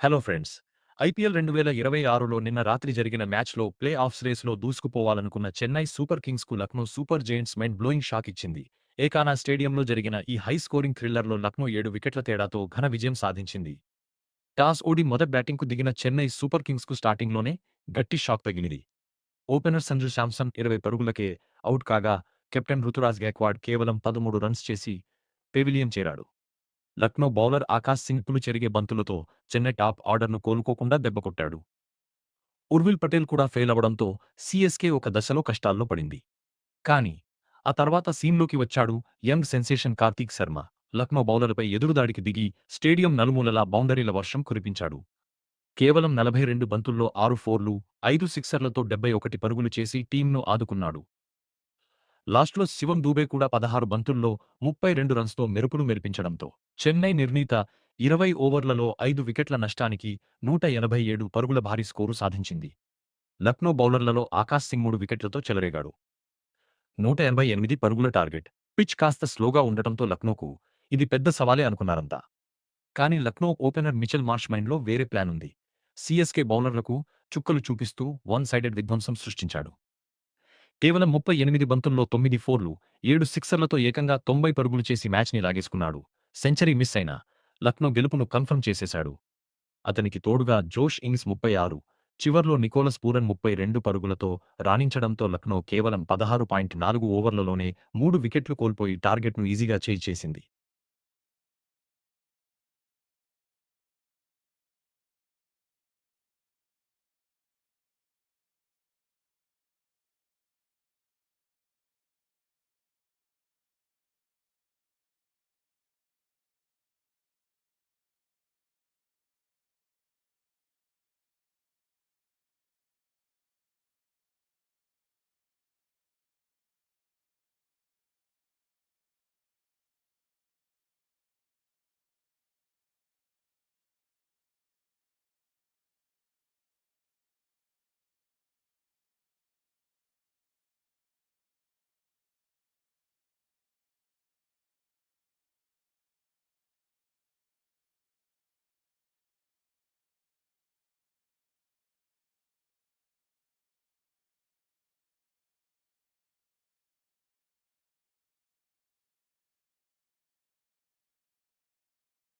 Hello friends. IPL 2026లో నిన్న రాత్రి జరిగిన మ్యాచ్‌లో ప్లే ఆఫ్స్ రేస్‌లో దూసుకుపోవాలనుకున్న చెన్నై సూపర్ కింగ్స్‌కు Lucknow super giants mind blowing shock ఇచ్చింది. ఏకానా స్టేడియంలో జరిగిన ఈ హై స్కోరింగ్ థ్రిల్లర్‌లో లక్నో 7 వికెట్ల తేడాతో ఘన విజయం సాధించింది. టాస్ ఓడి మొదట బ్యాటింగ్‌కు దిగిన చెన్నై సూపర్ కింగ్స్‌కు స్టార్టింగ్‌లోనే గట్టి షాక్ తగిలింది. ఓపెనర్ సంజు శాంసన్ 20 పరుగులకే ఔట్ కాగా, కెప్టెన్ రుతురాజ్ గైక్వాడ్ కేవలం 13 రన్స్ చేసి పెవిలియన్ చేరాడు. లక్నో బౌలర్ ఆకాశ్ సింగ్ పులు చెరిగే బంతులతో చెన్నై టాప్ ఆర్డర్‌ను కోలుకోకుండా దెబ్బకొట్టాడు. ఉర్విల్ పటేల్ కూడా ఫెయిల్ అవ్వడంతో సీఎస్కే ఒక దశలో కష్టాల్లో పడింది. కానీ ఆ తర్వాత సీన్‌లోకి వచ్చాడు యంగ్ సెన్సేషన్ కార్తీక్ శర్మ. లక్నో బౌలర్‌పై ఎదురుదాడికి దిగి స్టేడియం నలుమూలలా బౌండరీల వర్షం కురిపించాడు. కేవలం 42 బంతుల్లో 6 ఫోర్లు, 5 సిక్సర్లతో 71 పరుగులు చేసి టీమ్‌ను ఆదుకున్నాడు. లాస్ట్‌లో శివం దూబే కూడా 16 బంతుల్లో 32 రన్స్‌తో మెరుపులు మెరిపించడంతో చెన్నై నిర్ణీత 20 ఓవర్లలో 5 వికెట్ల నష్టానికి 187 పరుగుల భారీ స్కోరు సాధించింది. లక్నో బౌలర్లలో ఆకాశ్ సింగ్ 3 వికెట్లతో చెలరేగాడు. 188 పరుగుల టార్గెట్. పిచ్ కాస్త స్లోగా ఉండటంతో లక్నోకు ఇది పెద్ద సవాలే అనుకున్నారంతా. కానీ లక్నో ఓపెనర్ మిచెల్ మార్ష్ మైండ్‌లో వేరే ప్లాన్ ఉంది. సీఎస్కే బౌలర్లకు చుక్కలు చూపిస్తూ వన్ సైడెడ్ విధ్వంసం సృష్టించాడు. కేవలం 38 బంతుల్లో 9 ఫోర్లు, 7 సిక్సర్లతో ఏకంగా 90 పరుగులు చేసి మ్యాచ్‌ని లాగేసుకున్నాడు. సెంచరీ మిస్ అయినా లక్నో గెలుపును కన్ఫర్మ్ చేసేశాడు. అతనికి తోడుగా జోష్ ఇంగ్స్ 36, చివర్లో నికోలస్ పూరన్ 32 పరుగులతో రాణించడంతో లక్నో కేవలం 16.4 ఓవర్లలోనే 3 వికెట్లు కోల్పోయి టార్గెట్‌ను ఈజీగా చేసింది.